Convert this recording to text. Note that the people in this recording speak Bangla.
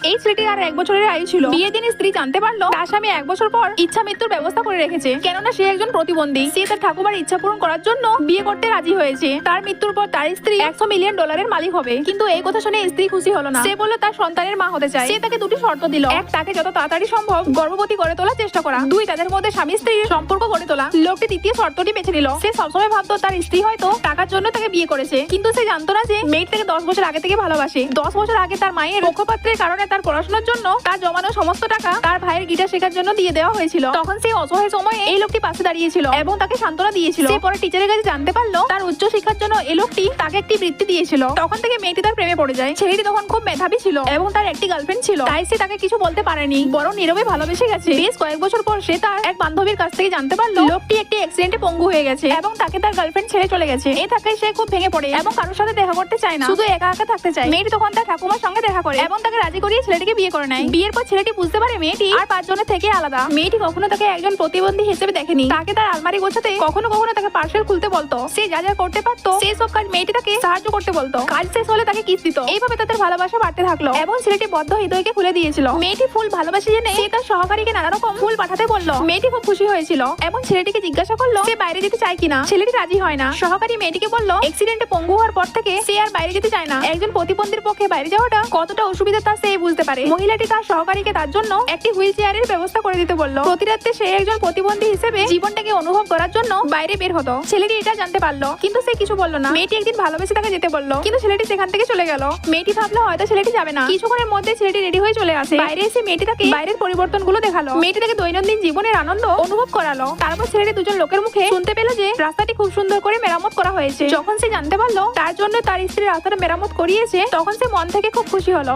এই ছেলেটির আর 1 বছরের আয়ু ছিল। বিয়ের দিন স্ত্রী জানতে পারলো তার স্বামী 1 বছর পর ইচ্ছা মৃত্যুর ব্যবস্থা করে রেখেছে, কেননা সে একজন প্রতিবন্ধী। সে তার ঠাকুমার ইচ্ছা পূরণ করার জন্য বিয়ে করতে রাজি হয়েছে। তার মৃত্যুর পর তার স্ত্রী $100 মিলিয়ন মালিক হবে। কিন্তু এই কথা শুনে স্ত্রী খুশি হলো না। সে বলল তার সন্তানের মা হতে চায়। সে তাকে 2টি শর্ত দিল। 1, তাকে যত তাড়াতাড়ি সম্ভব গর্ভবতী করে তোলার চেষ্টা করা। 2, তাদের মধ্যে স্বামী স্ত্রীর সম্পর্ক গড়ে তোলা। লোকটি তৃতীয় শর্তটি বেছে নিল। সে সবসময় ভাবতো তার স্ত্রী হয়তো টাকার জন্য তাকে বিয়ে করেছে, কিন্তু সে জানতো না যে মেয়েটি তাকে 10 বছর আগে থেকে ভালোবাসে। 10 বছর আগে তার মায়ের মুখপাত্রের কারণে তার পড়াশোনার জন্য তার জমানো সমস্ত টাকা তার ভাইয়ের গিটার শেখার জন্য দিয়ে দেওয়া হয়েছিল। তখন সে অসহায় সময়ে এই লোকটি পাশে দাঁড়িয়েছিল এবং তাকে সান্ত্বনা দিয়েছিল। সে পরে টিচারের কাছে জানতে পারলো তার উচ্চ শিক্ষার জন্য এই লোকটি তাকে একটি বৃত্তি দিয়েছিল। তখন থেকে মেয়েটি তার প্রেমে পড়ে যায়। ছেলেটি তখন খুব মেধাবী ছিল এবং তার একটি গার্লফ্রেন্ড ছিল, তাই সে তাকে কিছু বলতে পারেনি, বরং নীরবে ভালোবেসে গেছে। বেশ কয়েক বছর পর সে তার এক বান্ধবীর কাছ থেকে জানতে পারলো লোকটি একটি অ্যাক্সিডেন্টে পঙ্গু হয়ে গেছে এবং তাকে তার গার্লফ্রেন্ড ছেড়ে চলে গেছে। এই থাকায় সে খুব ভেঙে পড়ে এবং কারোর সাথে দেখা করতে চায় না, শুধু একা একা থাকতে চায়। মেয়েটি তখন তার ঠাকুমার সঙ্গে দেখা করে এবং তাকে রাজি করিয়ে ছেলেটিকে বিয়ে করে নেয়। বিয়ের পর ছেলেটি বুঝতে পারে মেয়েটি আর 5 জনের থেকে আলাদা। মেয়েটি কখনো তাকে একজন প্রতিবন্ধী হিসেবে দেখেনি। তাকে তার আলমারি গোছাতে, কখনো কখনো তাকে পার্সেল খুলতে বলতো। সে যা যা করতে পারতো সেই সব কাজ মেয়েটি তাকে সাহায্য করতে বলতো। কাজ শেষ হলে তাকে কিস দিত। এইভাবে তাদের ভালোবাসা বাড়তে থাকলো এবং ছেলেটি বদ্ধ হৃদয়কে খুলে দিয়েছিল। মেয়েটি ফুল ভালোবাসে জেনে সে তার সহকারীকে নানা রকম ফুল পাঠাতে বললো। মেয়েটি খুব খুশি হয়েছিল এবং ছেলেটিকে জিজ্ঞাসা করলো সে বাইরে যেতে চায় কিনা। ছেলেটি রাজি হয় না। সহকারী মেয়েটিকে বললো অ্যাক্সিডেন্টে পঙ্গু হওয়ার পর থেকে সে আর বাইরে যেতে চায় না। একজন প্রতিবন্ধীর পক্ষে বাইরে যাওয়াটা কতটা অসুবিধা তা সে বুঝতে পারে। মহিলাটি তার সহকারীকে তার জন্য একটি হুইল চেয়ারের ব্যবস্থা করে দিতে বললো। প্রতি রাতে সে একজন প্রতিবন্ধী হিসেবে জীবনটাকে অনুভব করার জন্য বাইরে বের হতো। ছেলেটি এটা জানতে পারলো কিন্তু সে কিছু বললো না। মেয়েটি একদিন ভালোবেসে তাকে যেতে বললো, কিন্তু ছেলেটি সেখান থেকে চলে গেল। মেয়েটি ভাবলো হয়তো ছেলেটি যাবে না। কিছুক্ষণের মধ্যে ছেলেটি রেডি হয়ে চলে আসে। বাইরে এসে মেয়েটি তাকে বাইরের পরিবর্তনগুলো দেখালো। মেয়েটি তাকে দৈনন্দিন জীবনের আনন্দ অনুভব করালো। তারপর ছেলেটি 2 জন লোকের মুখে শুনতে পেল যে রাস্তাটি খুব সুন্দর করে মেরামত করা হয়েছে। যখন সে জানতে পারলো তার জন্য তার স্ত্রী রাস্তাটা মেরামত করিয়েছে, তখন সে মন থেকে খুব খুশি হলো।